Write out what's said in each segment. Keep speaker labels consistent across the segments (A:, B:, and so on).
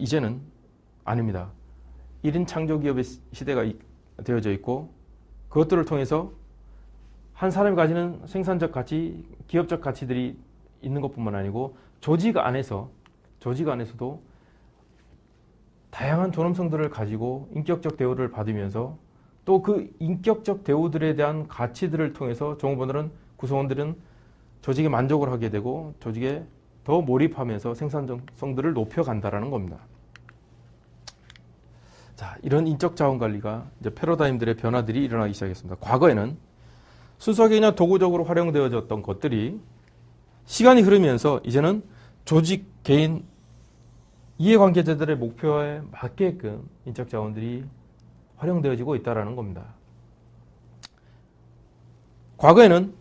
A: 이제는 아닙니다. 1인 창조기업의 시대가 되어져 있고 그것들을 통해서 한 사람이 가지는 생산적 가치, 기업적 가치들이 있는 것뿐만 아니고 조직 안에서도 다양한 존엄성들을 가지고 인격적 대우를 받으면서 또 그 인격적 대우들에 대한 가치들을 통해서 종업원들은, 구성원들은 조직에 만족을 하게 되고 조직에 더 몰입하면서 생산성들을 높여간다는 겁니다. 자, 이런 인적 자원 관리가 이제 패러다임들의 변화들이 일어나기 시작했습니다. 과거에는 순수하게 그냥 도구적으로 활용되어졌던 것들이 시간이 흐르면서 이제는 조직, 개인, 이해관계자들의 목표에 맞게끔 인적 자원들이 활용되어지고 있다는 겁니다. 과거에는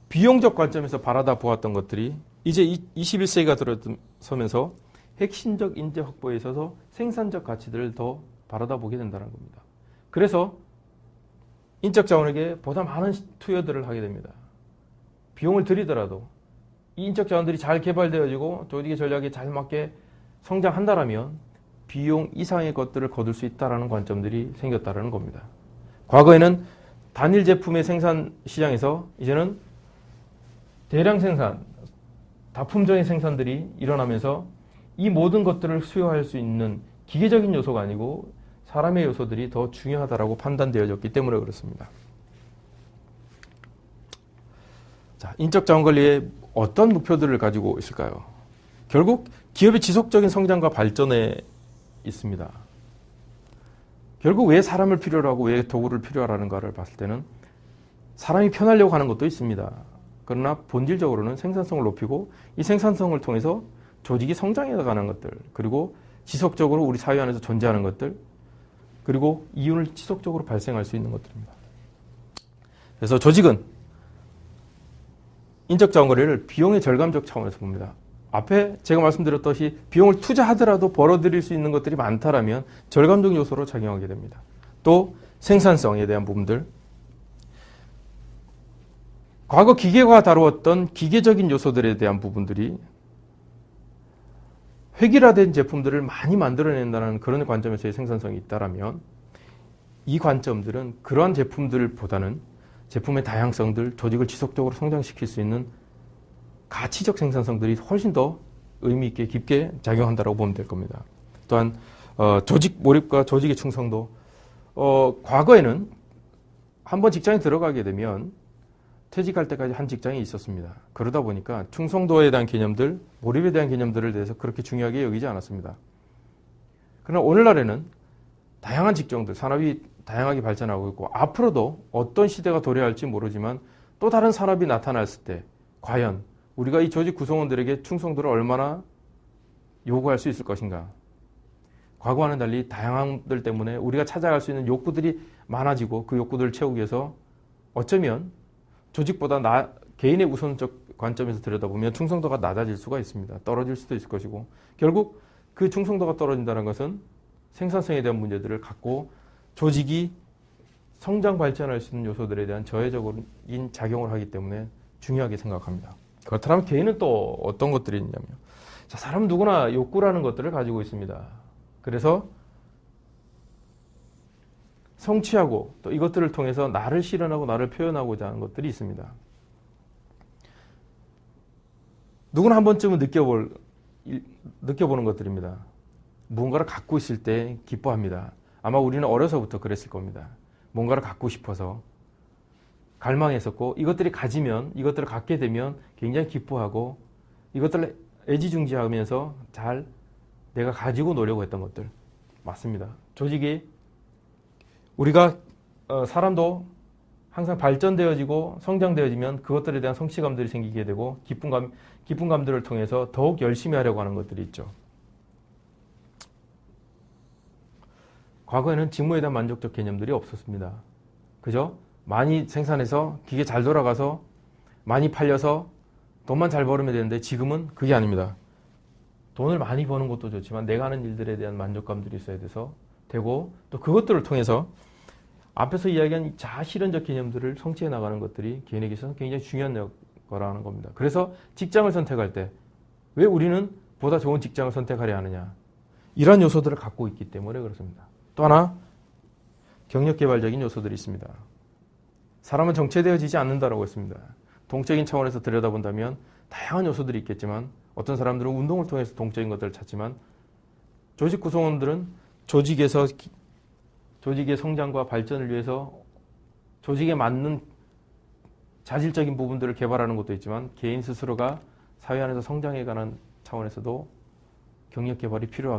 A: 비용적 관점에서 바라다 보았던 것들이 이제 21세기가 들어서면서 핵심적 인재 확보에 있어서 생산적 가치들을 더 바라다 보게 된다는 겁니다. 그래서 인적 자원에게 보다 많은 투여들을 하게 됩니다. 비용을 들이더라도 이 인적 자원들이 잘 개발되어지고 조직의 전략에 잘 맞게 성장한다라면 비용 이상의 것들을 거둘 수 있다는 관점들이 생겼다는 겁니다. 과거에는 단일 제품의 생산 시장에서 이제는 대량 생산, 다품종의 생산들이 일어나면서 이 모든 것들을 수요할 수 있는 기계적인 요소가 아니고 사람의 요소들이 더 중요하다고 판단되어졌기 때문에 그렇습니다. 자, 인적 자원 관리에 어떤 목표들을 가지고 있을까요? 결국 기업의 지속적인 성장과 발전에 있습니다. 결국 왜 사람을 필요로 하고 왜 도구를 필요로 하는가를 봤을 때는 사람이 편하려고 하는 것도 있습니다. 그러나 본질적으로는 생산성을 높이고 이 생산성을 통해서 조직이 성장해 나가는 것들, 그리고 지속적으로 우리 사회 안에서 존재하는 것들, 그리고 이윤을 지속적으로 발생할 수 있는 것들입니다. 그래서 조직은 인적 자원 관리를 비용의 절감적 차원에서 봅니다. 앞에 제가 말씀드렸듯이 비용을 투자하더라도 벌어들일 수 있는 것들이 많다라면 절감적 요소로 작용하게 됩니다. 또 생산성에 대한 부분들, 과거 기계가 다루었던 기계적인 요소들에 대한 부분들이 획일화된 제품들을 많이 만들어낸다는 그런 관점에서의 생산성이 있다라면 이 관점들은 그러한 제품들보다는 제품의 다양성들, 조직을 지속적으로 성장시킬 수 있는 가치적 생산성들이 훨씬 더 의미 있게 깊게 작용한다고 보면 될 겁니다. 또한 조직 몰입과 조직의 충성도, 과거에는 한번 직장에 들어가게 되면 퇴직할 때까지 한 직장이 있었습니다. 그러다 보니까 충성도에 대한 개념들, 몰입에 대한 개념들을 대해서 그렇게 중요하게 여기지 않았습니다. 그러나 오늘날에는 다양한 직종들, 산업이 다양하게 발전하고 있고 앞으로도 어떤 시대가 도래할지 모르지만 또 다른 산업이 나타났을 때 과연 우리가 이 조직 구성원들에게 충성도를 얼마나 요구할 수 있을 것인가. 과거와는 달리 다양함들 때문에 우리가 찾아갈 수 있는 욕구들이 많아지고 그 욕구들을 채우기 위해서 어쩌면 조직보다 개인의 우선적 관점에서 들여다보면 충성도가 낮아질 수가 있습니다. 떨어질 수도 있을 것이고 결국 그 충성도가 떨어진다는 것은 생산성에 대한 문제들을 갖고 조직이 성장 발전할 수 있는 요소들에 대한 저해적인 작용을 하기 때문에 중요하게 생각합니다. 그렇다면 개인은 또 어떤 것들이 있냐면, 자, 사람 누구나 욕구라는 것들을 가지고 있습니다. 그래서 성취하고 또 이것들을 통해서 나를 실현하고 나를 표현하고자 하는 것들이 있습니다. 누구나 한 번쯤은 느껴보는 것들입니다. 무언가를 갖고 있을 때 기뻐합니다. 아마 우리는 어려서부터 그랬을 겁니다. 뭔가를 갖고 싶어서 갈망했었고 이것들을 갖게 되면 굉장히 기뻐하고 이것들을 애지중지하면서 잘 내가 가지고 노려고 했던 것들 맞습니다. 조직이 우리가 사람도 항상 발전되어지고 성장되어지면 그것들에 대한 성취감들이 생기게 되고 기쁨감들을 통해서 더욱 열심히 하려고 하는 것들이 있죠. 과거에는 직무에 대한 만족적 개념들이 없었습니다. 그죠? 많이 생산해서 기계 잘 돌아가서 많이 팔려서 돈만 잘 벌으면 되는데 지금은 그게 아닙니다. 돈을 많이 버는 것도 좋지만 내가 하는 일들에 대한 만족감들이 있어야 돼서 되고 또 그것들을 통해서 앞에서 이야기한 자아실현적 개념들을 성취해 나가는 것들이 개인에게 있어서 굉장히 중요한 거라는 겁니다. 그래서 직장을 선택할 때 왜 우리는 보다 좋은 직장을 선택하려 하느냐? 이러한 요소들을 갖고 있기 때문에 그렇습니다. 또 하나 경력개발적인 요소들이 있습니다. 사람은 정체되어지지 않는다라고 했습니다. 동적인 차원에서 들여다본다면 다양한 요소들이 있겠지만 어떤 사람들은 운동을 통해서 동적인 것들을 찾지만 조직 구성원들은 조직의 성장과 발전을 위해서 조직에 맞는 자질적인 부분들을 개발하는 것도 있지만 개인 스스로가 사회 안에서 성장해 가는 차원에서도 경력 개발이 필요합니다.